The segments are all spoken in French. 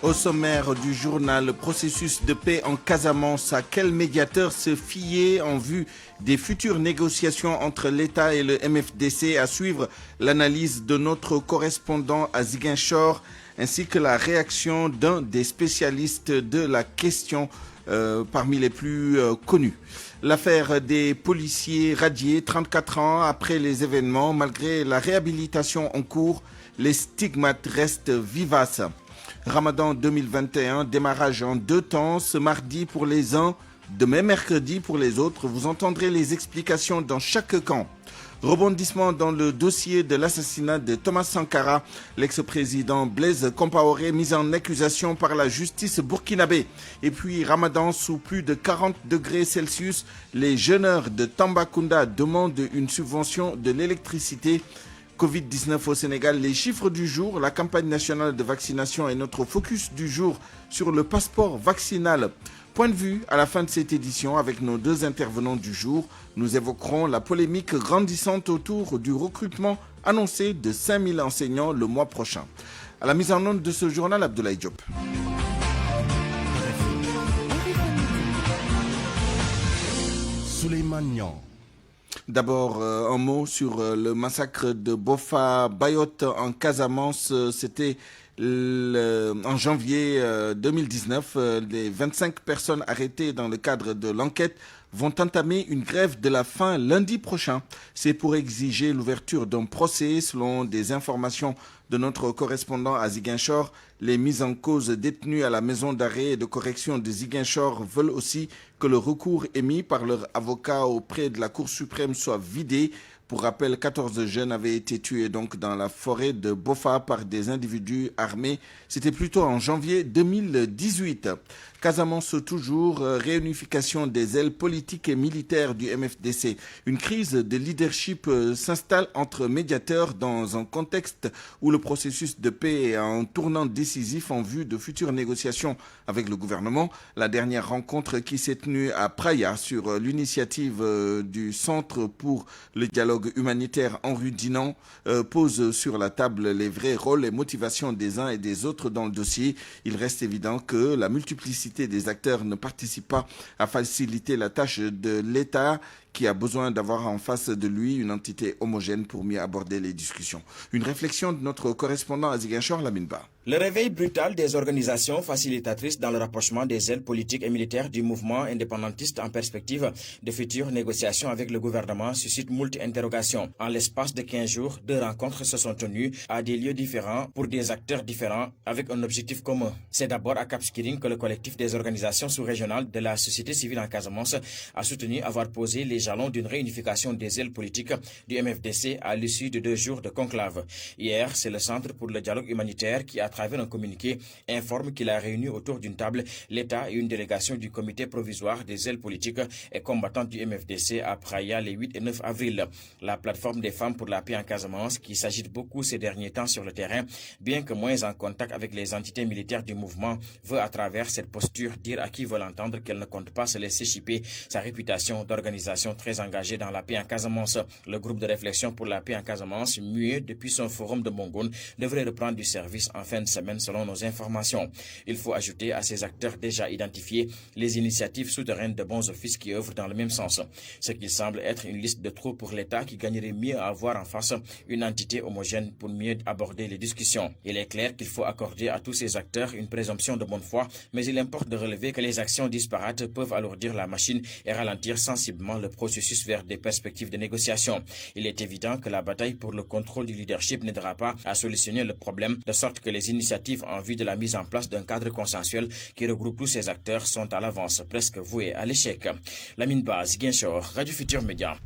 Au sommaire du journal, le processus de paix en Casamance. À quel médiateur se fier en vue des futures négociations entre l'État et le MFDC? À suivre l'analyse de notre correspondant à Ziguinchor ainsi que la réaction d'un des spécialistes de la question parmi les plus connus. L'affaire des policiers radiés 34 ans après les événements, malgré la réhabilitation en cours, les stigmates restent vivaces. Ramadan 2021, démarrage en 2 temps, ce mardi pour les uns, demain mercredi pour les autres. Vous entendrez les explications dans chaque camp. Rebondissement dans le dossier de l'assassinat de Thomas Sankara, l'ex-président Blaise Compaoré mis en accusation par la justice burkinabé. Et puis Ramadan sous plus de 40 degrés Celsius, les jeûneurs de Tambacounda demandent une subvention de l'électricité. Covid-19 au Sénégal, les chiffres du jour, la campagne nationale de vaccination et notre focus du jour sur le passeport vaccinal. Point de vue à la fin de cette édition avec nos 2 intervenants du jour. Nous évoquerons la polémique grandissante autour du recrutement annoncé de 5000 enseignants le mois prochain. À la mise en onde de ce journal, Abdoulaye Diop. Souleymane Niang. D'abord, un mot sur le massacre de Bofa Bayotte en Casamance. C'était en janvier 2019. Les 25 personnes arrêtées dans le cadre de l'enquête vont entamer une grève de la faim lundi prochain. C'est pour exiger l'ouverture d'un procès. Selon des informations de notre correspondant à Ziguinchor, les mises en cause détenues à la maison d'arrêt et de correction de Ziguinchor veulent aussi que le recours émis par leur avocat auprès de la Cour suprême soit vidé. Pour rappel, 14 jeunes avaient été tués donc dans la forêt de Bofa par des individus armés. C'était plutôt en janvier 2018. Casamance toujours, réunification des ailes politiques et militaires du MFDC. Une crise de leadership s'installe entre médiateurs dans un contexte où le processus de paix est à un tournant décisif en vue de futures négociations avec le gouvernement. La dernière rencontre qui s'est tenue à Praia sur l'initiative du Centre pour le dialogue humanitaire Henri Dinan pose sur la table les vrais rôles et motivations des uns et des autres dans le dossier. Il reste évident que la multiplicité des acteurs ne participe pas à faciliter la tâche de l'État qui a besoin d'avoir en face de lui une entité homogène pour mieux aborder les discussions. Une réflexion de notre correspondant à Ziguinchor, Lamine Ba. Le réveil brutal des organisations facilitatrices dans le rapprochement des ailes politiques et militaires du mouvement indépendantiste en perspective de futures négociations avec le gouvernement suscite moult interrogations. En l'espace de 15 jours, 2 rencontres se sont tenues à des lieux différents pour des acteurs différents avec un objectif commun. C'est d'abord à Cap Skirring que le collectif des organisations sous-régionales de la société civile en Casamance a soutenu avoir posé les jalons d'une réunification des ailes politiques du MFDC à l'issue de 2 jours de conclave. Hier, c'est le Centre pour le dialogue humanitaire qui, à travers un communiqué, informe qu'il a réuni autour d'une table l'État et une délégation du comité provisoire des ailes politiques et combattantes du MFDC à Praia les 8 et 9 avril. La plateforme des femmes pour la paix en Casamance, qui s'agite beaucoup ces derniers temps sur le terrain, bien que moins en contact avec les entités militaires du mouvement, veut à travers cette posture dire à qui veut l'entendre qu'elle ne compte pas se laisser chipper sa réputation d'organisation très engagée dans la paix en Casamance. Le groupe de réflexion pour la paix en Casamance, muet depuis son forum de Mongoun, devrait reprendre du service en fin de semaine selon nos informations. Il faut ajouter à ces acteurs déjà identifiés les initiatives souterraines de bons offices qui œuvrent dans le même sens. Ce qui semble être une liste de trop pour l'État qui gagnerait mieux à avoir en face une entité homogène pour mieux aborder les discussions. Il est clair qu'il faut accorder à tous ces acteurs une présomption de bonne foi, mais il importe de relever que les actions disparates peuvent alourdir la machine et ralentir sensiblement le processus vers des perspectives de négociation. Il est évident que la bataille pour le contrôle du leadership n'aidera pas à solutionner le problème, de sorte que les initiatives en vue de la mise en place d'un cadre consensuel qui regroupe tous ces acteurs sont à l'avance, presque vouées à l'échec. Lamine Ba, Ziguinchor, Radio Futur Média.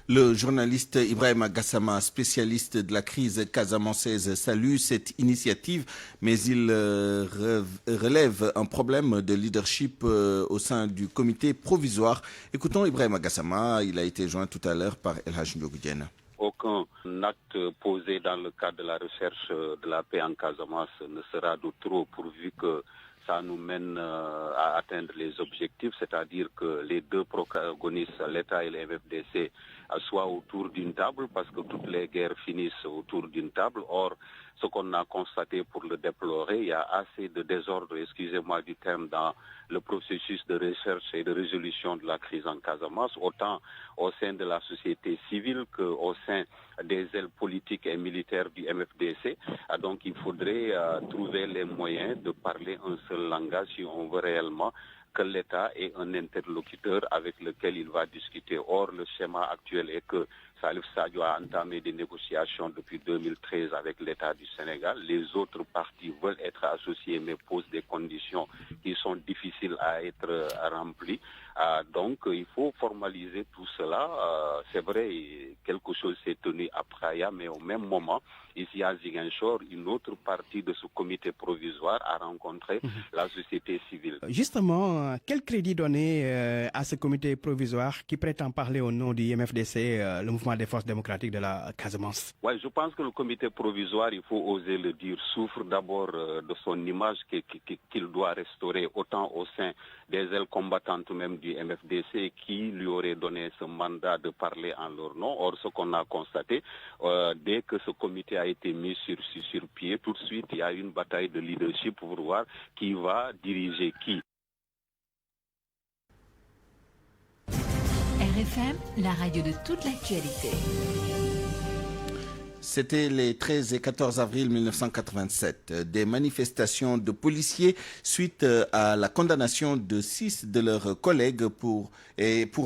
Le journaliste Ibrahima Gassama, spécialiste de la crise casamançaise, salue cette initiative, mais il relève un problème de leadership au sein du comité provisoire. Écoutons Ibrahima Gassama, il a été joint tout à l'heure par El Hadj Ndiogou Diène. Aucun acte posé dans le cadre de la recherche de la paix en Casamance ne sera de trop pourvu que ça nous mène à atteindre les objectifs, c'est-à-dire que les 2 protagonistes, l'État et le MFDC, soit autour d'une table, parce que toutes les guerres finissent autour d'une table. Or, ce qu'on a constaté pour le déplorer, il y a assez de désordre, excusez-moi du terme, dans le processus de recherche et de résolution de la crise en Casamance, autant au sein de la société civile qu'au sein des ailes politiques et militaires du MFDC. Donc il faudrait trouver les moyens de parler un seul langage si on veut réellement que l'État ait un interlocuteur avec lequel il va discuter. Or, le schéma actuel est que Salif Sadio a entamé des négociations depuis 2013 avec l'État du Sénégal. Les autres partis veulent être associés mais posent des conditions qui sont difficiles à être remplies. Donc, il faut formaliser tout cela. C'est vrai, quelque chose s'est tenu à Praia, mais au même moment, ici à Ziguinchor, une autre partie de ce comité provisoire a rencontré la société civile. Justement, quel crédit donner à ce comité provisoire qui prétend parler au nom du MFDC, le mouvement des forces démocratiques de la Casamance? Oui, je pense que le comité provisoire, il faut oser le dire, souffre d'abord de son image qu'il doit restaurer, autant au sein des ailes combattantes même du MFDC qui lui aurait donné ce mandat de parler en leur nom. Or, ce qu'on a constaté, dès que ce comité a été mis sur pied, tout de suite, il y a une bataille de leadership pour voir qui va diriger qui. RFM, la radio de toute l'actualité. C'était les 13 et 14 avril 1987. Des manifestations de policiers suite à la condamnation de 6 de leurs collègues pour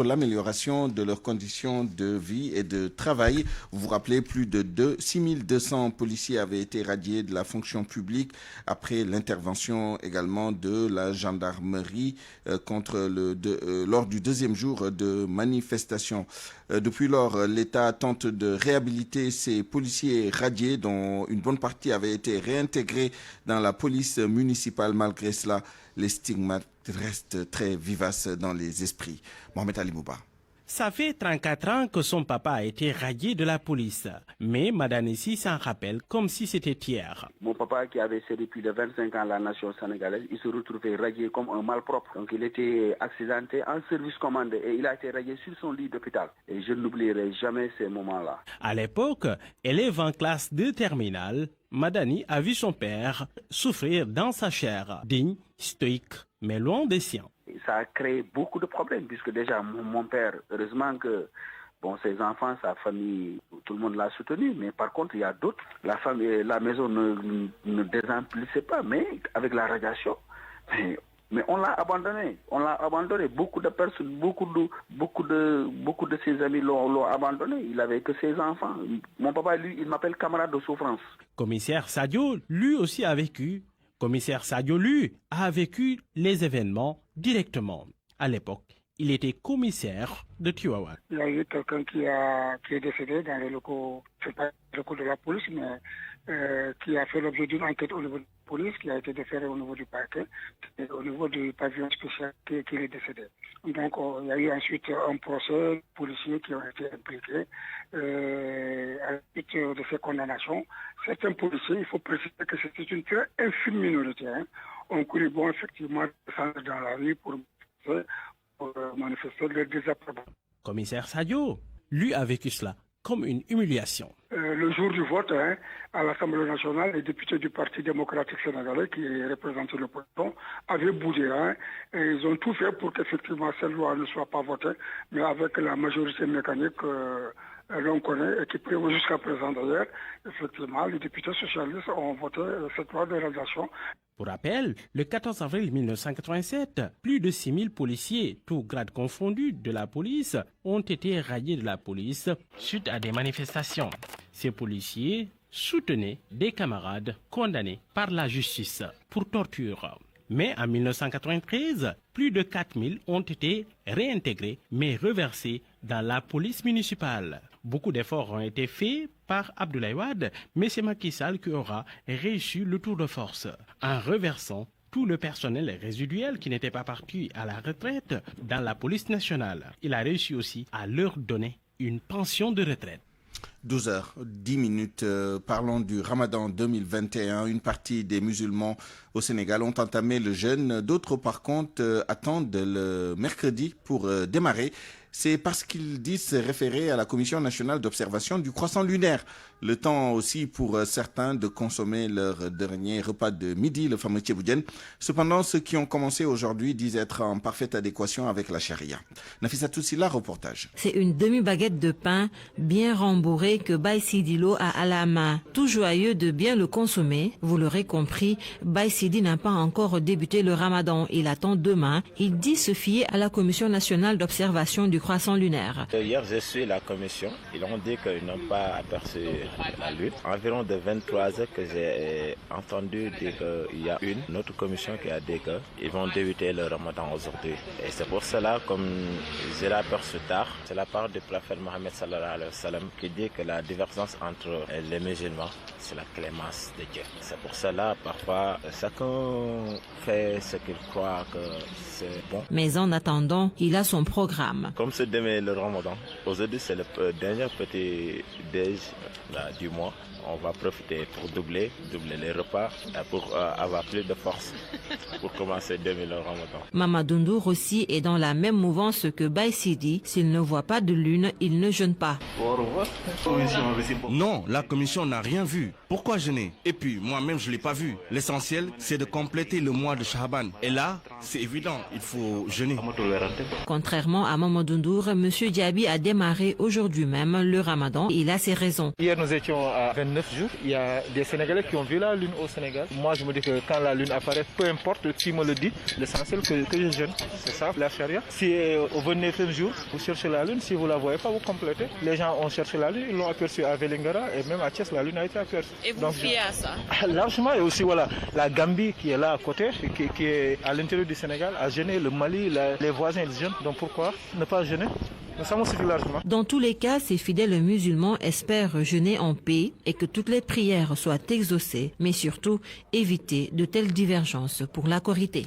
l'amélioration de leurs conditions de vie et de travail. Vous vous rappelez, plus de 6200 policiers avaient été radiés de la fonction publique après l'intervention également de la gendarmerie lors du deuxième jour de manifestation. Depuis lors, l'État tente de réhabiliter ces policiers radiés dont une bonne partie avait été réintégrée dans la police municipale. Malgré cela, les stigmates restent très vivaces dans les esprits. Mohamed Ali Mouba. Ça fait 34 ans que son papa a été radié de la police. Mais Madanessi s'en rappelle comme si c'était hier. Mon papa qui avait servi plus de 25 ans la nation sénégalaise, il se retrouvait radié comme un malpropre. Donc il était accidenté en service commandé et il a été radié sur son lit d'hôpital. Et je n'oublierai jamais ces moments-là. À l'époque, élève en classe de terminale, Madani a vu son père souffrir dans sa chair, digne, stoïque, mais loin des siens. Ça a créé beaucoup de problèmes puisque déjà mon père, heureusement que ses enfants, sa famille, tout le monde l'a soutenu, mais par contre il y a d'autres. La famille, la maison ne désemplissait pas, mais avec la radiation, mais on l'a abandonné. Beaucoup de personnes, beaucoup de ses amis l'ont abandonné. Il n'avait que ses enfants. Mon papa, lui, il m'appelle camarade de souffrance. Commissaire Sadio, lui aussi a vécu. Commissaire Sadio, lui, a vécu les événements directement. À l'époque, il était commissaire de Tivaouane. Il y a eu quelqu'un qui est décédé dans les locaux, c'est pas les locaux de la police, mais qui a fait l'objet d'une enquête au niveau de la police, qui a été déférée au niveau du parquet, et au niveau du pavillon spécial qui est décédé. Donc il y a eu ensuite un procès policier qui ont été impliqués. À la suite de ces condamnations, certains policiers, il faut préciser que c'était une très infime minorité, ont cru bon effectivement descendre dans la rue pour manifester leur désapprobation. Commissaire Sadio, lui a vécu cela comme une humiliation. Le jour du vote, à l'Assemblée nationale, les députés du Parti démocratique sénégalais qui représentaient l'opposition avaient bougé. Et ils ont tout fait pour qu'effectivement cette loi ne soit pas votée, mais avec la majorité mécanique l'on connaît et qui prévaut jusqu'à présent d'ailleurs, effectivement, les députés socialistes ont voté cette loi de réalisation. Pour rappel, le 14 avril 1987, plus de 6000 policiers, tous grades confondus de la police, ont été radiés de la police suite à des manifestations. Ces policiers soutenaient des camarades condamnés par la justice pour torture. Mais en 1993, plus de 4000 ont été réintégrés mais reversés dans la police municipale. Beaucoup d'efforts ont été faits par Abdoulaye Wade, mais c'est Macky Sall qui aura réussi le tour de force en reversant tout le personnel résiduel qui n'était pas parti à la retraite dans la police nationale. Il a réussi aussi à leur donner une pension de retraite. 12h10. Parlons du Ramadan 2021. Une partie des musulmans au Sénégal ont entamé le jeûne. D'autres, par contre, attendent le mercredi pour démarrer. C'est parce qu'ils disent se référer à la Commission nationale d'observation du croissant lunaire. Le temps aussi pour certains de consommer leur dernier repas de midi, le fameux tchéboudienne. Cependant, ceux qui ont commencé aujourd'hui disent être en parfaite adéquation avec la charia. Nafisa Toussila, reportage. C'est une demi-baguette de pain bien rembourrée que Baye Sidi Lo a à la main. Tout joyeux de bien le consommer, vous l'aurez compris, Baye Sidi n'a pas encore débuté le ramadan. Il attend demain. Il dit se fier à la Commission nationale d'observation du croissant lunaire. Hier, j'ai suivi la commission. Ils ont dit qu'ils n'ont pas aperçu la lune. Environ de 23 heures que j'ai entendu dire qu'il y a une autre commission qui a dit qu'ils vont débuter le ramadan aujourd'hui. Et c'est pour cela, comme j'ai aperçu tard, c'est la part du prophète Mohammed sallallahu alayhi wa sallam qui dit que la divergence entre les musulmans, c'est la clémence de Dieu. C'est pour cela, parfois, chacun fait ce qu'il croit que c'est bon. Mais en attendant, il a son programme. Comme c'est demain le ramadan, aujourd'hui c'est le dernier petit déj du mois. On va profiter pour doubler les repas pour avoir plus de force pour commencer demain le ramadan. Mamadou Ndour aussi est dans la même mouvance que Baye Sidi. S'il ne voit pas de lune, il ne jeûne pas. Non, la commission n'a rien vu. Pourquoi jeûner? Et puis, moi-même, je ne l'ai pas vu. L'essentiel, c'est de compléter le mois de Shahaban. Et là, c'est évident, il faut jeûner. Contrairement à Mamadou Ndour, M. Diaby a démarré aujourd'hui même le ramadan. Il a ses raisons. Hier, nous étions à 29 jours. Il y a des Sénégalais qui ont vu la lune au Sénégal. Moi, je me dis que quand la lune apparaît, peu importe qui me le dit, l'essentiel que je jeûne. C'est ça, la charia. Si au 29e jour, vous cherchez la lune, si vous ne la voyez pas, vous complétez. Les gens ont cherché la lune, ils l'ont aperçue à Vélingara et même à Thiès, la lune a été aperçue. Et vous fiez à ça? Largement. Et aussi, voilà, la Gambie qui est là à côté, qui est à l'intérieur du Sénégal, a jeûné. Le Mali, les voisins, ils jeûnent. Donc pourquoi ne pas jeûner? Dans tous les cas, ces fidèles musulmans espèrent jeûner en paix et que toutes les prières soient exaucées, mais surtout éviter de telles divergences pour la Korité.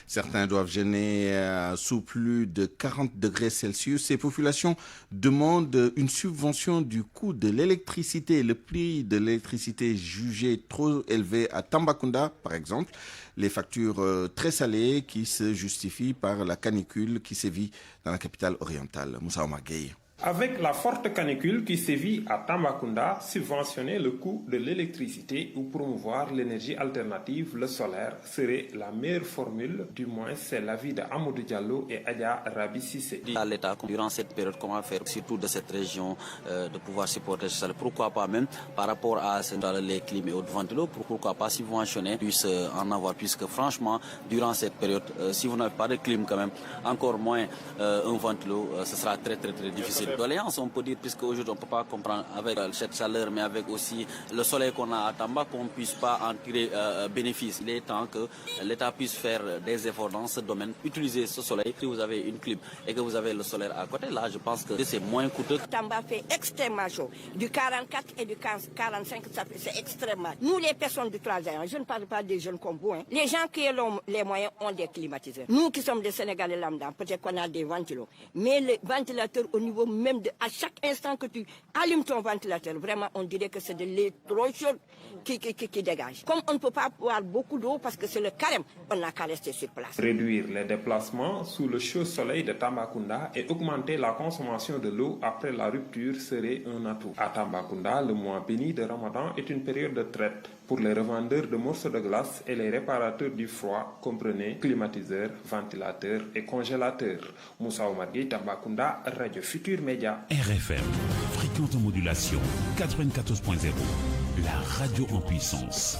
Certains doivent jeûner sous plus de 40 degrés Celsius. Ces populations demandent une subvention du coût de l'électricité. Le prix de l'électricité jugé trop élevé à Tambacounda, par exemple. Les factures très salées qui se justifient par la canicule qui sévit dans la capitale orientale. Moussa Omar Gueye. Avec la forte canicule qui sévit à Tambacounda, subventionner le coût de l'électricité ou promouvoir l'énergie alternative, le solaire, serait la meilleure formule. Du moins, c'est l'avis d'Amadou Diallo et Adja Rabi Sissé. À l'État, durant cette période, comment faire, surtout de cette région, de pouvoir supporter ce salaire. Pourquoi pas même, par rapport à les clim et autres ventilos, pourquoi pas subventionner, puisse en avoir, puisque franchement, durant cette période, si vous n'avez pas de clim quand même, encore moins un ventilo, ce sera très difficile. Doléance, on peut dire, puisque aujourd'hui on ne peut pas comprendre avec cette chaleur, mais avec aussi le soleil qu'on a à Tamba, qu'on ne puisse pas en tirer bénéfice. Il est temps que l'État puisse faire des efforts dans ce domaine, utiliser ce soleil. Si vous avez une clim et que vous avez le solaire à côté, là je pense que c'est moins coûteux. Tamba fait extrêmement chaud. Du 44 et du 45, c'est extrêmement. Nous les personnes du 3 ans, je ne parle pas des jeunes comme vous, hein. Les gens qui ont les moyens ont des climatiseurs. Nous qui sommes des Sénégalais lambda, peut-être qu'on a des ventilos. Mais les ventilateurs au niveau même à chaque instant que tu allumes ton ventilateur, vraiment on dirait que c'est de l'air trop chaud qui dégage. Comme on ne peut pas boire beaucoup d'eau parce que c'est le carême, on n'a qu'à rester sur place. Réduire les déplacements sous le chaud soleil de Tambacounda et augmenter la consommation de l'eau après la rupture serait un atout. À Tambacounda, le mois béni de Ramadan est une période de traite pour les revendeurs de morceaux de glace et les réparateurs du froid, comprenez climatiseurs, ventilateurs et congélateurs. Moussa Omar Gueye, Tambacounda, Radio Futur Média. RFM, fréquente modulation 94.0, la radio en puissance.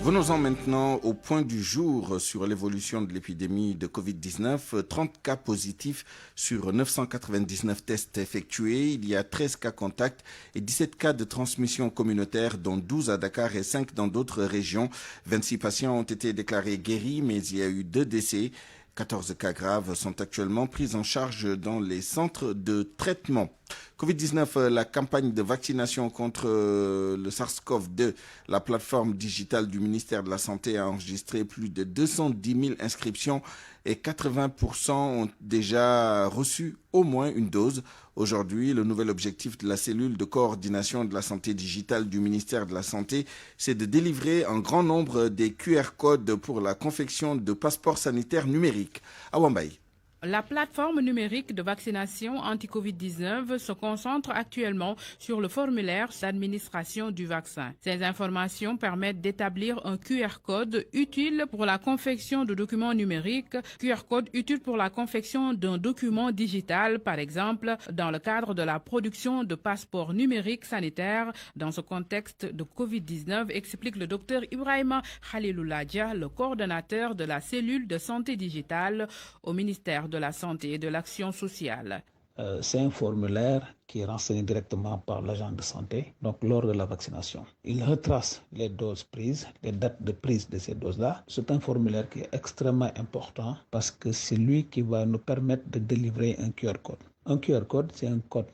Venons-en maintenant au point du jour sur l'évolution de l'épidémie de Covid-19. 30 cas positifs sur 999 tests effectués. Il y a 13 cas contacts et 17 cas de transmission communautaire, dont 12 à Dakar et 5 dans d'autres régions. 26 patients ont été déclarés guéris, mais il y a eu 2 décès. 14 cas graves sont actuellement pris en charge dans les centres de traitement. Covid-19, la campagne de vaccination contre le SARS-CoV-2, la plateforme digitale du ministère de la Santé a enregistré plus de 210 000 inscriptions et 80% ont déjà reçu au moins une dose. Aujourd'hui, le nouvel objectif de la cellule de coordination de la santé digitale du ministère de la Santé, c'est de délivrer un grand nombre des QR codes pour la confection de passeports sanitaires numériques. À Wambaye. La plateforme numérique de vaccination anti-Covid-19 se concentre actuellement sur le formulaire d'administration du vaccin. Ces informations permettent d'établir un QR code utile pour la confection de documents numériques, QR code utile pour la confection d'un document digital, par exemple, dans le cadre de la production de passeports numériques sanitaires dans ce contexte de Covid-19, explique le docteur Ibrahima Khalilouladia, le coordonnateur de la cellule de santé digitale au ministère de la Santé et de l'Action sociale. C'est un formulaire qui est renseigné directement par l'agent de santé, donc lors de la vaccination. Il retrace les doses prises, les dates de prise de ces doses-là. C'est un formulaire qui est extrêmement important parce que c'est lui qui va nous permettre de délivrer un QR code. Un QR code, c'est un code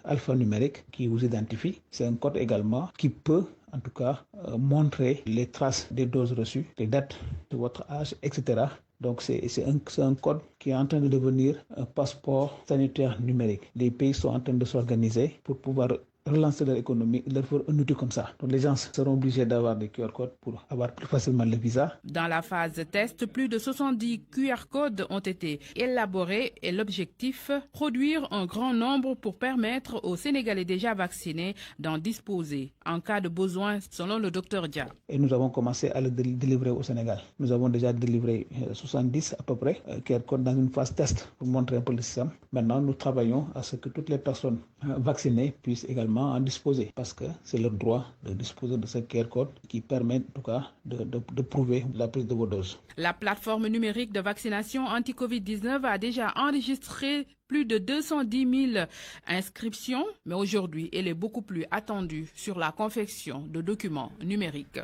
alphanumérique qui vous identifie. C'est un code également qui peut en tout cas montrer les traces des doses reçues, les dates de votre âge, etc. Donc c'est un code qui est en train de devenir un passeport sanitaire numérique. Les pays sont en train de s'organiser pour pouvoir relancer leur économie, il leur faut un outil comme ça. Donc les gens seront obligés d'avoir des QR codes pour avoir plus facilement le visa. Dans la phase test, plus de 70 QR codes ont été élaborés et l'objectif, produire un grand nombre pour permettre aux Sénégalais déjà vaccinés d'en disposer en cas de besoin, selon le docteur Dia. Et nous avons commencé à le délivrer au Sénégal. Nous avons déjà délivré 70 à peu près QR codes dans une phase test pour montrer un peu le système. Maintenant, nous travaillons à ce que toutes les personnes vaccinées puissent également en disposer parce que c'est leur droit de disposer de ce QR code qui permet en tout cas de prouver la prise de vos doses. La plateforme numérique de vaccination anti-Covid-19 a déjà enregistré plus de 210 000 inscriptions, mais aujourd'hui, elle est beaucoup plus attendue sur la confection de documents numériques.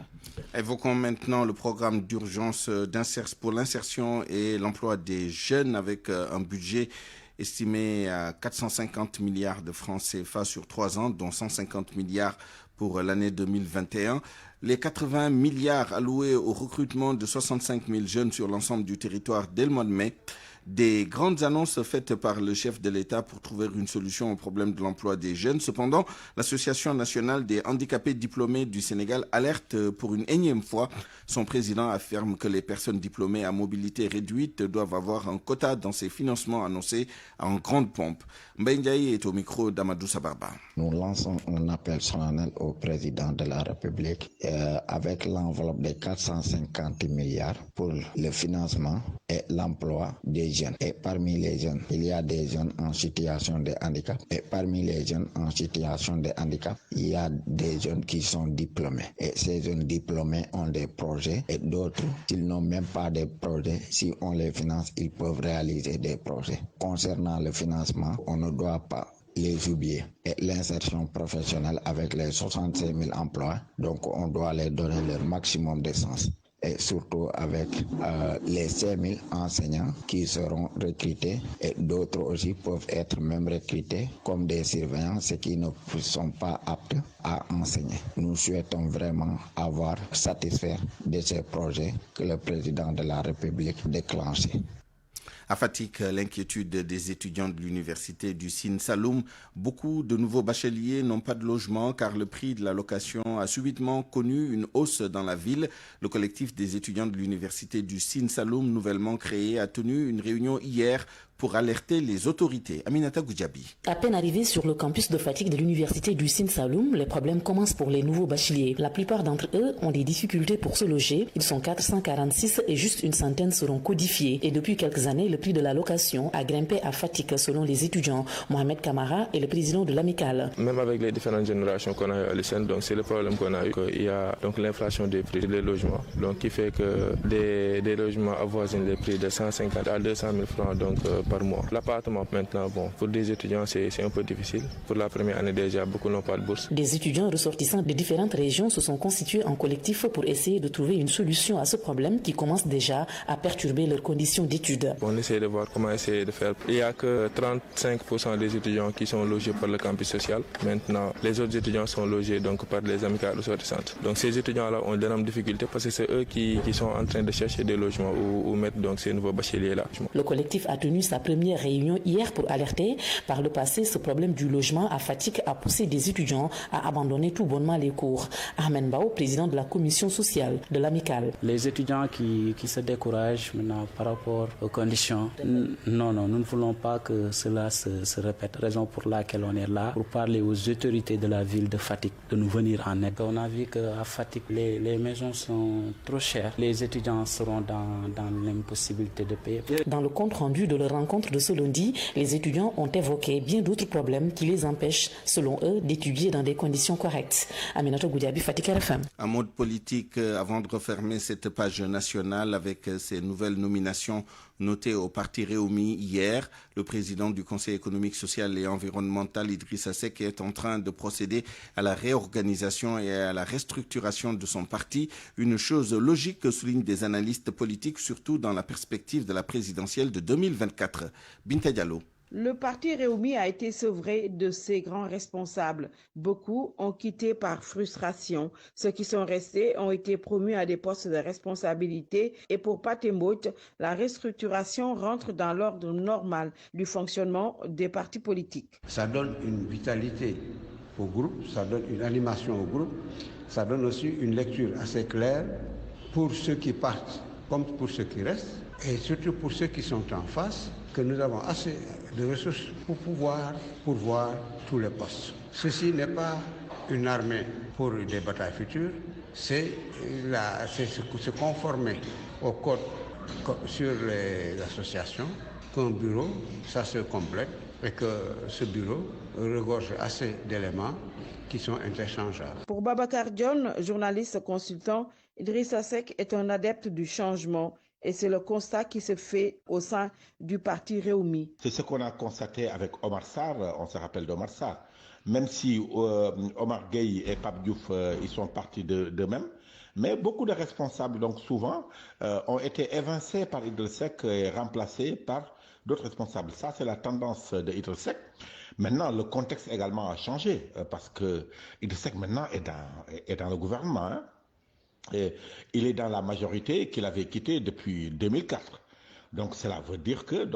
Évoquons maintenant le programme d'urgence pour l'insertion et l'emploi des jeunes avec un budget estimé à 450 milliards de francs CFA sur 3 ans, dont 150 milliards pour l'année 2021. Les 80 milliards alloués au recrutement de 65 000 jeunes sur l'ensemble du territoire dès le mois de mai. Des grandes annonces faites par le chef de l'État pour trouver une solution au problème de l'emploi des jeunes. Cependant, l'Association nationale des handicapés diplômés du Sénégal alerte pour une énième fois. Son président affirme que les personnes diplômées à mobilité réduite doivent avoir un quota dans ces financements annoncés en grande pompe. Mbaye Ndiaye est au micro d'Amadou Sabarba. Nous lançons un appel solennel au président de la République avec l'enveloppe de 450 milliards pour le financement et l'emploi des jeunes. Et parmi les jeunes, il y a des jeunes en situation de handicap. Et parmi les jeunes en situation de handicap, il y a des jeunes qui sont diplômés. Et ces jeunes diplômés ont des projets et d'autres, s'ils n'ont même pas de projets, si on les finance, ils peuvent réaliser des projets. Concernant le financement, on ne doit pas les oublier. Et l'insertion professionnelle avec les 65 000 emplois, donc on doit les donner leur maximum de sens. Et surtout avec les 5 000 enseignants qui seront recrutés et d'autres aussi peuvent être même recrutés comme des surveillants, ceux qui ne sont pas aptes à enseigner. Nous souhaitons vraiment avoir satisfait de ces projets que le président de la République déclenché. À Fatick, l'inquiétude des étudiants de l'université du Sine Saloum. Beaucoup de nouveaux bacheliers n'ont pas de logement car le prix de la location a subitement connu une hausse dans la ville. Le collectif des étudiants de l'université du Sine Saloum, nouvellement créé, a tenu une réunion hier pour alerter les autorités. Aminata Goudjabi. À peine arrivés sur le campus de Fatick de l'université du Sine Saloum, les problèmes commencent pour les nouveaux bacheliers. La plupart d'entre eux ont des difficultés pour se loger. Ils sont 446 et juste une centaine seront codifiés. Et depuis quelques années, le prix de la location a grimpé à Fatick selon les étudiants. Mohamed Kamara est le président de l'amicale. Même avec les différentes générations qu'on a eu à l'USN, donc c'est le problème qu'on a eu. Il y a donc l'inflation des prix des logements, donc qui fait que des logements avoisinent les prix de 150 à 200 000 francs donc par mois. L'appartement maintenant, bon, pour des étudiants c'est un peu difficile. Pour la première année déjà, beaucoup n'ont pas de bourse. Des étudiants ressortissants de différentes régions se sont constitués en collectif pour essayer de trouver une solution à ce problème qui commence déjà à perturber leurs conditions d'études. On essaie de voir comment essayer de faire. Il n'y a que 35% des étudiants qui sont logés par le campus social. Maintenant, les autres étudiants sont logés donc par les amicales ressortissantes. Donc ces étudiants-là ont d'énormes difficultés parce que c'est eux qui sont en train de chercher des logements ou mettre donc ces nouveaux bacheliers-là. Le collectif a tenu sa sa première réunion hier pour alerter. Par le passé, ce problème du logement à Fatick a poussé des étudiants à abandonner tout bonnement les cours. Ahmed Bao, président de la commission sociale de l'amicale. Les étudiants qui se découragent maintenant par rapport aux conditions, non, nous ne voulons pas que cela se répète. Raison pour laquelle on est là, pour parler aux autorités de la ville de Fatick de nous venir en aide. On a vu qu'à Fatick, les maisons sont trop chères. Les étudiants seront dans l'impossibilité de payer. Dans le compte rendu de leur rencontre de ce lundi, les étudiants ont évoqué bien d'autres problèmes qui les empêchent, selon eux, d'étudier dans des conditions correctes. Aminata Goudiaby, Fatick RFM. Un mot de politique avant de refermer cette page nationale avec ces nouvelles nominations notées au parti Réumi hier. Le président du Conseil économique, social et environnemental, Idrissa Seck, est en train de procéder à la réorganisation et à la restructuration de son parti. Une chose logique que soulignent des analystes politiques, surtout dans la perspective de la présidentielle de 2024. Binta Diallo. Le parti Réumi a été sevré de ses grands responsables. Beaucoup ont quitté par frustration. Ceux qui sont restés ont été promus à des postes de responsabilité et pour Patembot, la restructuration rentre dans l'ordre normal du fonctionnement des partis politiques. Ça donne une vitalité au groupe, ça donne une animation au groupe, ça donne aussi une lecture assez claire pour ceux qui partent comme pour ceux qui restent et surtout pour ceux qui sont en face, que nous avons assez de ressources pour pouvoir pourvoir tous les postes. Ceci n'est pas une armée pour des batailles futures, c'est se conformer au code sur les associations, qu'un bureau, ça se complète et que ce bureau regorge assez d'éléments qui sont interchangeables. Pour Babacar Dione, journaliste consultant, Idrissa Seck est un adepte du changement. Et c'est le constat qui se fait au sein du parti Réumi. C'est ce qu'on a constaté avec Omar Sarr, on se rappelle d'Omar Sarr. Même si Omar Gueye et Pape Diouf, ils sont partis d'eux-mêmes, mais beaucoup de responsables, donc souvent, ont été évincés par Idrissa Seck et remplacés par d'autres responsables. Ça, c'est la tendance de Idrissa Seck. Maintenant, le contexte également a changé, parce que Idrissa Seck maintenant est dans le gouvernement, hein. Et il est dans la majorité qu'il avait quittée depuis 2004. Donc cela veut dire que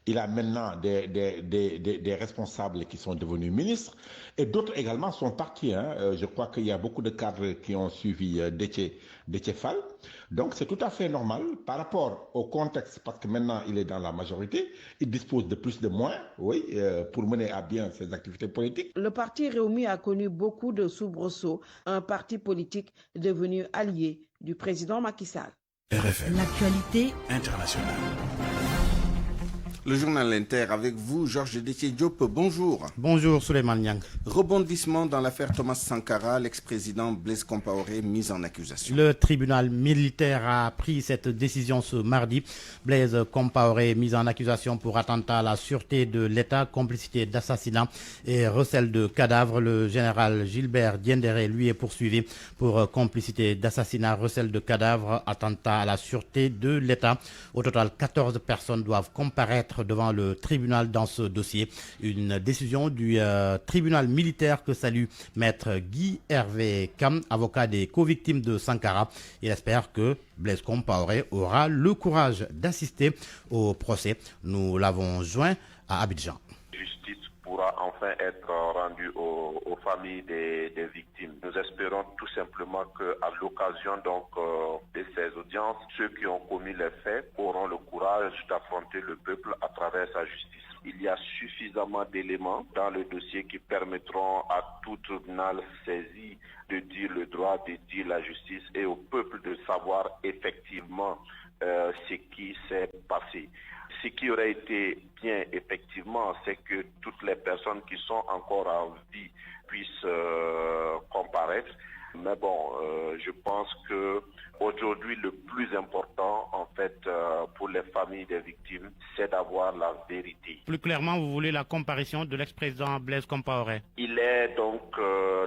il a maintenant des responsables qui sont devenus ministres et d'autres également sont partis. Hein. Je crois qu'il y a beaucoup de cadres qui ont suivi Déthié Fall. Donc c'est tout à fait normal par rapport au contexte, parce que maintenant il est dans la majorité, il dispose de plus de moyens, pour mener à bien ses activités politiques. Le parti Réumi a connu beaucoup de soubresauts, un parti politique devenu allié du président Macky Sall. RFM. L'actualité internationale. Le journal Inter avec vous, Georges Déthié Diop, bonjour. Bonjour Souleymane Niang. Rebondissement dans l'affaire Thomas Sankara, l'ex-président Blaise Compaoré mis en accusation. Le tribunal militaire a pris cette décision ce mardi. Blaise Compaoré mis en accusation pour attentat à la sûreté de l'État, complicité d'assassinat et recel de cadavres. Le général Gilbert Diendéré, lui, est poursuivi pour complicité d'assassinat, recel de cadavres, attentat à la sûreté de l'État. Au total, 14 personnes doivent comparaître devant le tribunal dans ce dossier. Une décision du tribunal militaire que salue maître Guy Hervé Kam, avocat des co-victimes de Sankara. Il espère que Blaise Compaoré aura le courage d'assister au procès. Nous l'avons joint à Abidjan. Justice pourra enfin être rendue aux familles des victimes. Nous espérons tout simplement qu'à l'occasion de ces audiences, ceux qui ont commis les faits auront le courage d'affronter le peuple à travers sa justice. Il y a suffisamment d'éléments dans le dossier qui permettront à tout tribunal saisi de dire le droit, de dire la justice et au peuple de savoir effectivement ce qui s'est passé. Ce qui aurait été bien, effectivement, c'est que toutes les personnes qui sont encore en vie puissent comparaître. Mais bon, je pense que aujourd'hui, le plus important, en fait, pour les familles des victimes, c'est d'avoir la vérité. Plus clairement, vous voulez la comparution de l'ex-président Blaise Compaoré? Il est donc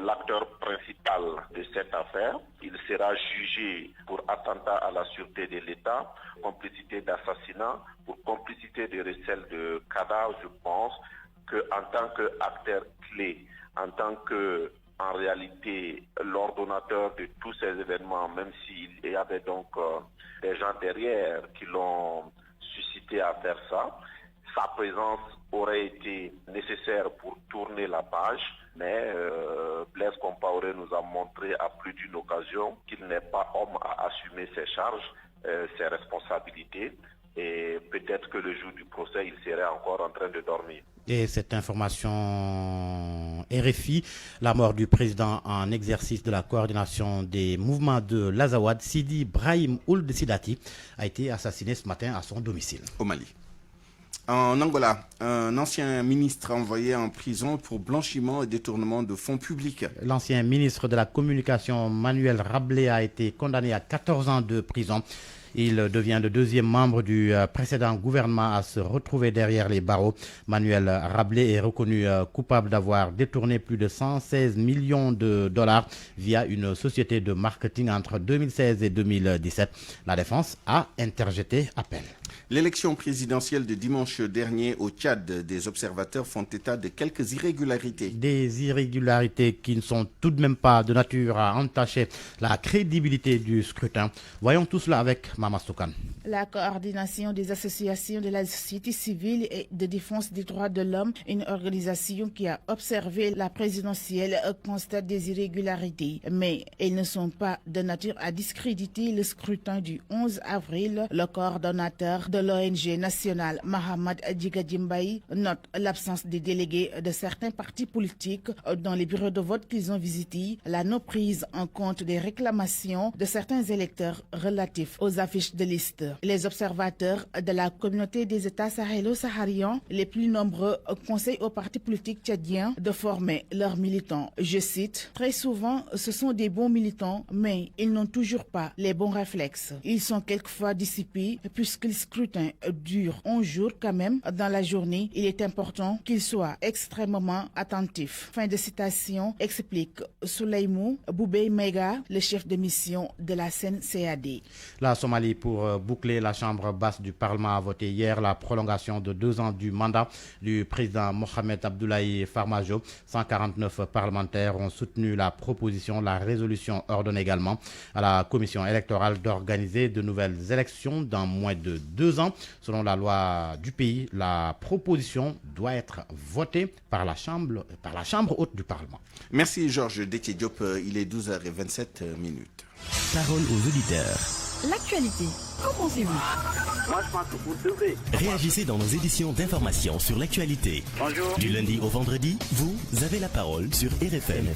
l'acteur principal de cette affaire. Il sera jugé pour attentat à la sûreté de l'État, complicité d'assassinat, pour complicité de recel de cadavres. Je pense qu'en tant qu'acteur clé, en tant que en réalité l'ordonnateur de tous ces événements, même s'il y avait donc des gens derrière qui l'ont suscité hésité à faire ça. Sa présence aurait été nécessaire pour tourner la page, mais Blaise Compaoré nous a montré à plus d'une occasion qu'il n'est pas homme à assumer ses charges, ses responsabilités, et peut-être que le jour du procès, il serait encore en train de dormir. Et cette information RFI, la mort du président en exercice de la coordination des mouvements de l'Azawad, Sidi Brahim Ould Sidati, a été assassiné ce matin à son domicile. Au Mali. En Angola, un ancien ministre envoyé en prison pour blanchiment et détournement de fonds publics. L'ancien ministre de la Communication, Manuel Rabelais, a été condamné à 14 ans de prison. Il devient le deuxième membre du précédent gouvernement à se retrouver derrière les barreaux. Manuel Rabelais est reconnu coupable d'avoir détourné plus de 116 millions de dollars via une société de marketing entre 2016 et 2017. La défense a interjeté appel. L'élection présidentielle de dimanche dernier au Tchad, des observateurs font état de quelques irrégularités. Des irrégularités qui ne sont tout de même pas de nature à entacher la crédibilité du scrutin. Voyons tout cela avec Mama Soukan. La coordination des associations de la société civile et de défense des droits de l'homme, une organisation qui a observé la présidentielle, constate des irrégularités. Mais elles ne sont pas de nature à discréditer le scrutin du 11 avril. Le coordonnateur de l'ONG nationale, Mahamad Djigadjimbaï, note l'absence des délégués de certains partis politiques dans les bureaux de vote qu'ils ont visités, la non prise en compte des réclamations de certains électeurs relatifs aux affiches de liste. Les observateurs de la communauté des États sahélo-sahariens, les plus nombreux, conseillent aux partis politiques tchadiens de former leurs militants. Je cite, « Très souvent, ce sont des bons militants, mais ils n'ont toujours pas les bons réflexes. Ils sont quelquefois dissipés puisque le scrutin dure 11 jours quand même. Dans la journée, il est important qu'ils soient extrêmement attentifs. » Fin de citation, explique Souleymou Boubey Mega, le chef de mission de la CNCAD. La Somalie, pour boucler, la Chambre basse du Parlement a voté hier la prolongation de 2 ans du mandat du président Mohamed Abdoulaye Farmajo. 149 parlementaires ont soutenu la proposition. La résolution ordonne également à la commission électorale d'organiser de nouvelles élections dans moins de 2 ans. Selon la loi du pays, la proposition doit être votée par la Chambre haute du Parlement. Merci Georges Détié Diop, il est 12h27. Parole aux auditeurs. L'actualité, qu'en pensez-vous? Moi, je pense que vous devrez. Réagissez dans nos éditions d'information sur l'actualité. Bonjour. Du lundi au vendredi, vous avez la parole sur RFM.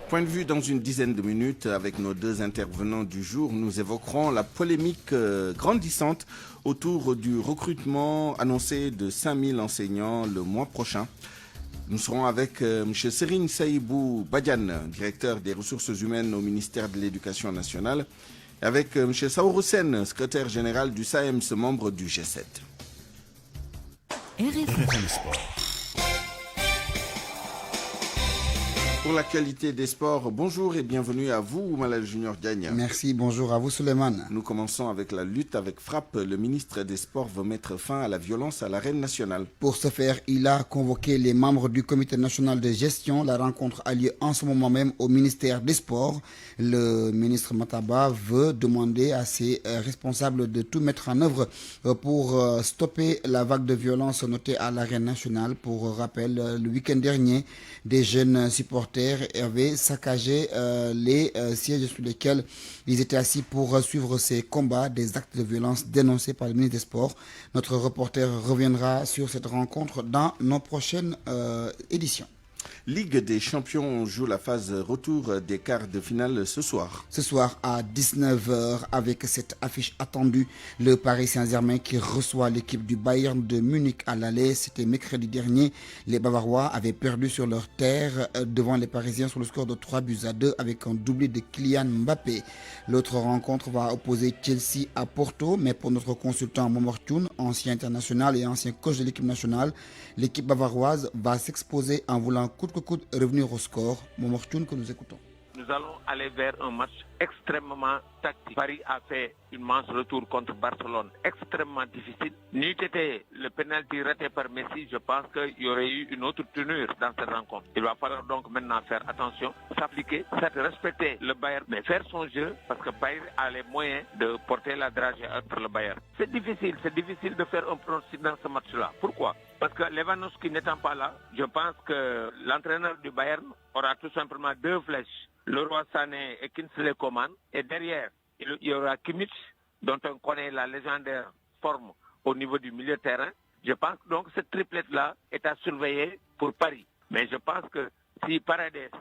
Point de vue dans une dizaine de minutes avec nos deux intervenants du jour. Nous évoquerons la polémique grandissante autour du recrutement annoncé de 5000 enseignants le mois prochain. Nous serons avec M. Serine Saïbou Badian, directeur des ressources humaines au ministère de l'Éducation nationale, et avec M. Saourou Sen, secrétaire général du SAEMS, membre du G7. RFM Sport. Pour l'actualité des sports, bonjour et bienvenue à vous, Malal Junior Diagne. Merci, bonjour à vous, Souleymane. Nous commençons avec la lutte avec frappe. Le ministre des Sports veut mettre fin à la violence à l'arène nationale. Pour ce faire, il a convoqué les membres du comité national de gestion. La rencontre a lieu en ce moment même au ministère des Sports. Le ministre Mataba veut demander à ses responsables de tout mettre en œuvre pour stopper la vague de violence notée à l'arène nationale. Pour rappel, le week-end dernier, des jeunes supporters avaient saccagé les sièges sur lesquels ils étaient assis pour suivre ces combats, des actes de violence dénoncés par le ministre des Sports. Notre reporter reviendra sur cette rencontre dans nos prochaines éditions. Ligue des champions joue la phase retour des quarts de finale ce soir. Ce soir à 19h avec cette affiche attendue, le Paris Saint-Germain qui reçoit l'équipe du Bayern de Munich à l'aller. C'était mercredi dernier. Les Bavarois avaient perdu sur leur terre devant les Parisiens sur le score de 3-2 avec un doublé de Kylian Mbappé. L'autre rencontre va opposer Chelsea à Porto, mais pour notre consultant Momar Thioune, ancien international et ancien coach de l'équipe nationale, l'équipe bavaroise va s'exposer en voulant coûte que coûte revenir au score. Momar Thioune que nous écoutons. nous allons aller vers un match extrêmement tactique. Paris a fait une manche retour contre Barcelone extrêmement difficile. N'eût été le penalty raté par Messi, je pense qu'il y aurait eu une autre tenue dans cette rencontre. Il va falloir donc maintenant faire attention, s'appliquer, respecter le Bayern, mais faire son jeu parce que Paris a les moyens de porter la dragée entre le Bayern. C'est difficile de faire un pronostic dans ce match-là. Pourquoi? Parce que Lewandowski n'étant pas là, je pense que l'entraîneur du Bayern aura tout simplement deux flèches. Leroy Sané et Kingsley Coman. Et derrière, il y aura Kimmich, dont on connaît la légendaire forme au niveau du milieu de terrain. Je pense donc que cette triplette-là est à surveiller pour Paris. Mais je pense que si Paredes,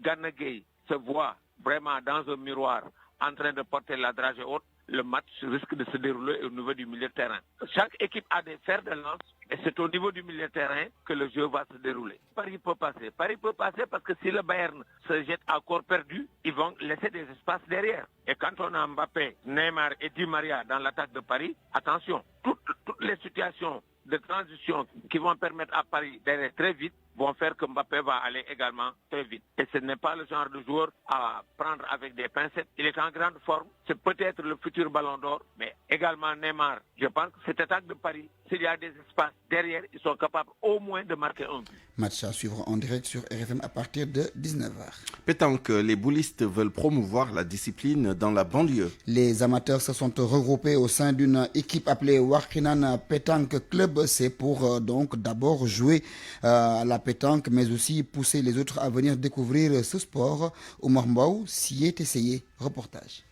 Gana Gueye se voit vraiment dans un miroir en train de porter la dragée haute, le match risque de se dérouler au niveau du milieu de terrain. Chaque équipe a des fers de lance et c'est au niveau du milieu de terrain que le jeu va se dérouler. Paris peut passer. Paris peut passer parce que si le Bayern se jette à corps perdu, ils vont laisser des espaces derrière. Et quand on a Mbappé, Neymar et Di Maria dans l'attaque de Paris, attention, toutes les situations de transition qui vont permettre à Paris d'aller très vite vont faire que Mbappé va aller également très vite. Et ce n'est pas le genre de joueur à prendre avec des pincettes. Il est en grande forme. C'est peut-être le futur Ballon d'Or, mais également Neymar. Je pense que cette attaque de Paris, s'il y a des espaces derrière, ils sont capables au moins de marquer un but. Match à suivre en direct sur RFM à partir de 19h. Pétanque, les boulistes veulent promouvoir la discipline dans la banlieue. Les amateurs se sont regroupés au sein d'une équipe appelée Wakhinane Pétanque Club. C'est pour donc d'abord jouer à la pétanque, mais aussi pousser les autres à venir découvrir ce sport. Omar Mbaou s'y est essayé. Reportage.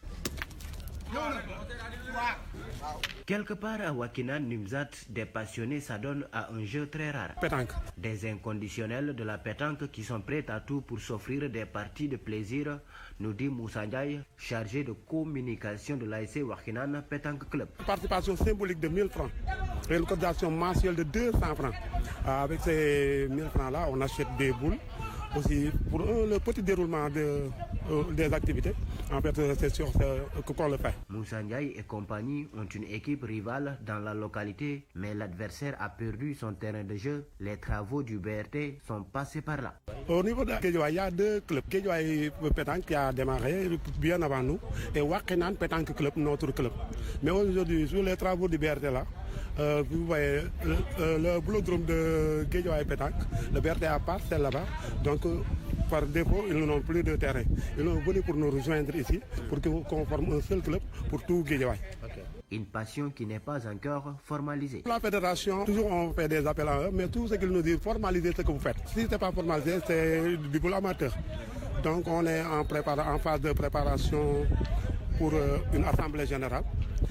Quelque part à Wakhinane Nimzat, des passionnés s'adonnent à un jeu très rare. Pétanque. Des inconditionnels de la pétanque qui sont prêts à tout pour s'offrir des parties de plaisir, nous dit Moussa Ndiaye, chargé de communication de l'ASC Wakhinane Pétanque Club. Participation symbolique de 1000 francs et une cotisation mensuelle de 200 francs. Avec ces 1000 francs-là, on achète des boules. Aussi, pour le petit déroulement des activités, en fait, c'est sûr qu'on le fait. Moussa Ndiaye et compagnie ont une équipe rivale dans la localité, mais l'adversaire a perdu son terrain de jeu. Les travaux du BRT sont passés par là. Au niveau de Guédiawaye, il y a deux clubs. Guédiawaye Pétanque qui a démarré bien avant nous et Wakhinane Pétanque Club, notre club. Mais aujourd'hui, sur les travaux du BRT là, vous voyez le boulodrome de Guédiawaye Pétanque, le BRT à part, c'est là-bas. Donc, par défaut, ils n'ont plus de terrain. Ils sont venus pour nous rejoindre ici, pour qu'on forme un seul club pour tout Guédiawaye. Okay. Une passion qui n'est pas encore formalisée. La fédération, toujours on fait des appels à eux, mais tout ce qu'ils nous disent, formalisez ce que vous faites. Si ce n'est pas formalisé, c'est du boulot amateur. Donc on est en phase de préparation pour une assemblée générale.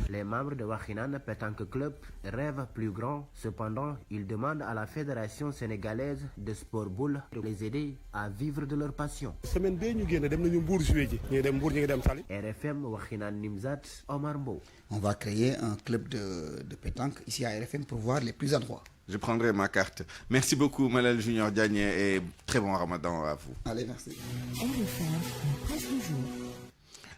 Les membres de Wakhinane Pétanque Club rêvent plus grand. Cependant, ils demandent à la Fédération sénégalaise de sport boule de les aider à vivre de leur passion. RFM Wakhinane Nimzat, Omar Mbow. On va créer un club de pétanque ici à RFM pour voir les plus adroits. Je prendrai ma carte. Merci beaucoup, Malal Junior Diagne, et très bon ramadan à vous. Allez, merci.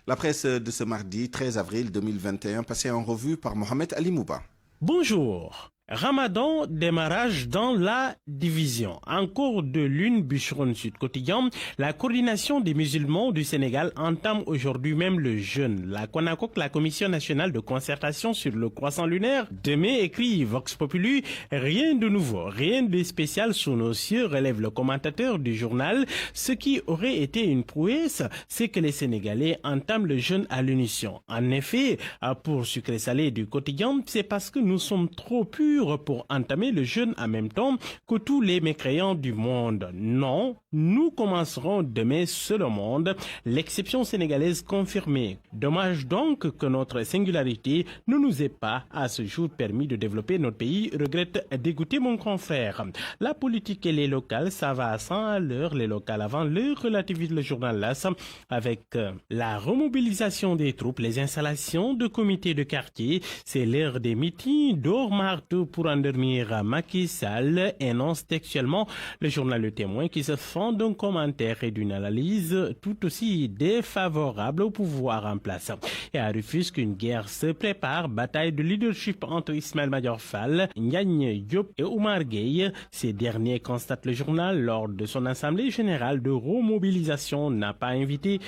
La presse de ce mardi 13 avril 2021 passée en revue par Mohamed Ali Mouba. Bonjour. Ramadan, démarrage dans la division. En cours de lune, Bûcheron Sud Quotidien, la coordination des musulmans du Sénégal entame aujourd'hui même le jeûne. La CONACOC, la Commission nationale de concertation sur le croissant lunaire, demain écrit Vox Populi, rien de nouveau, rien de spécial sous nos cieux, relève le commentateur du journal. Ce qui aurait été une prouesse, c'est que les Sénégalais entament le jeûne à l'unisson. En effet, pour Sucré Salé du quotidien, c'est parce que nous sommes trop purs pour entamer le jeûne en même temps que tous les mécréants du monde. Non, nous commencerons demain seul au monde, l'exception sénégalaise confirmée. Dommage donc que notre singularité ne nous ait pas à ce jour permis de développer notre pays, regrette dégoûté mon confrère. La politique et les locales, ça va à 100 à l'heure, les locales avant l'heure, relativise le journal LAS, avec la remobilisation des troupes, les installations de comités de quartier, c'est l'heure des meetings d'or marteau pour endormir Macky Sall, énonce textuellement le journal Le Témoin qui se fond d'un commentaire et d'une analyse tout aussi défavorable au pouvoir en place. Et à Rufisque, qu'une guerre se prépare, bataille de leadership entre Ismaël Madior Fall, Ndiagne Diop et Oumar Gueye. Ces derniers, constate le journal, lors de son assemblée générale de remobilisation, n'a pas invité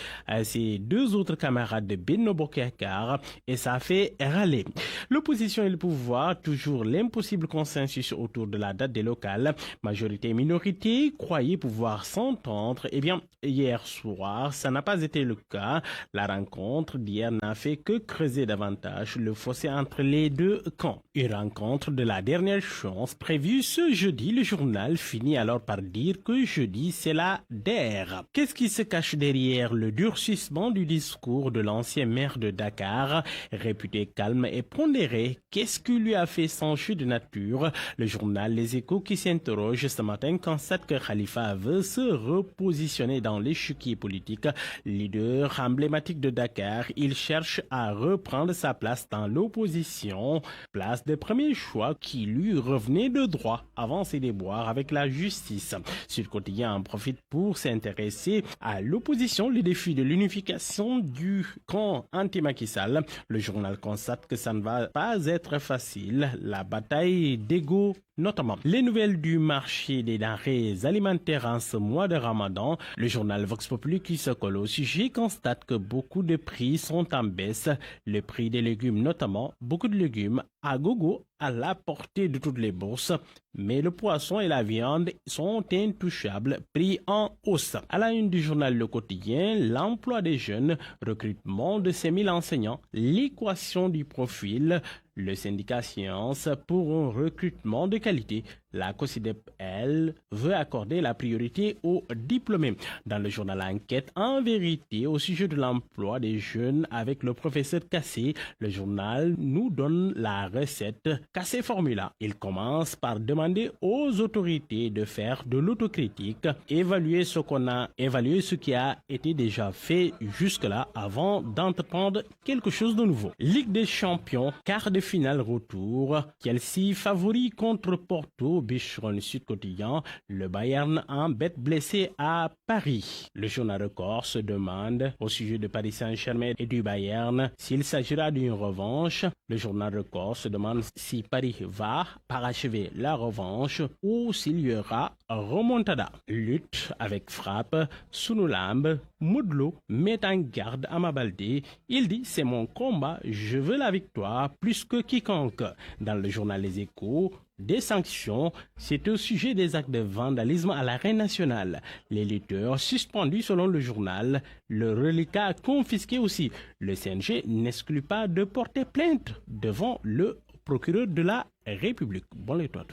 ses deux autres camarades de Benno Bokk Yakaar et ça fait râler. L'opposition et le pouvoir, toujours l'impossible consensus autour de la date des locales. Majorité et minorité croyaient pouvoir s'entendre. Eh bien, hier soir, ça n'a pas été le cas. La rencontre d'hier n'a fait que creuser davantage le fossé entre les deux camps. Une rencontre de la dernière chance prévue ce jeudi. Le journal finit alors par dire que jeudi, c'est la DER. Qu'est-ce qui se cache derrière le durcissement du discours de l'ancien maire de Dakar, réputé calme et pondéré? Qu'est-ce qui lui a fait changer de nature? Le journal Les Échos, qui s'interroge ce matin, constate que Khalifa veut se repositionner dans l'échiquier politique. Leader emblématique de Dakar, il cherche à reprendre sa place dans l'opposition, place de premier choix qui lui revenait de droit avant ses déboires avec la justice. Sud Quotidien en profite pour s'intéresser à l'opposition, les défis de l'unification du camp anti-Macky Sall. Le journal constate que ça ne va pas être facile, la bataille d'ego notamment. Les nouvelles du marché des denrées alimentaires en ce mois de Ramadan. Le journal Vox Populi, qui se colle au sujet, constate que beaucoup de prix sont en baisse. Le prix des légumes notamment, beaucoup de légumes à gogo à la portée de toutes les bourses. Mais le poisson et la viande sont intouchables, prix en hausse. À la une du journal Le Quotidien, l'emploi des jeunes, recrutement de 5000 enseignants, l'équation du profil, le syndicat Science pour un recrutement de qualité. La COSIDEP, elle, veut accorder la priorité aux diplômés. Dans le journal Enquête, en vérité, au sujet de l'emploi des jeunes avec le professeur Kassé, le journal nous donne la recette Kassé Formula. Il commence par demander aux autorités de faire de l'autocritique, évaluer ce qui a été déjà fait jusque-là avant d'entreprendre quelque chose de nouveau. Ligue des champions, quart de finale retour, Chelsea favori contre Porto, Bichron Sud Quotidien, le Bayern en bête blessée à Paris. Le journal Record se demande au sujet de Paris Saint-Germain et du Bayern s'il s'agira d'une revanche. Le journal Record se demande si Paris va parachever la revanche ou s'il y aura remontada. Lutte avec frappe, Sunulamb, Modlo met en garde Ama Baldé. Il dit: c'est mon combat, je veux la victoire plus que quiconque. Dans le journal Les Échos, des sanctions, c'est au sujet des actes de vandalisme à l'Arène nationale. Les lutteurs suspendus selon le journal, le reliquat confisqué aussi. Le CNG n'exclut pas de porter plainte devant le procureur de la République. Bon les toi tous.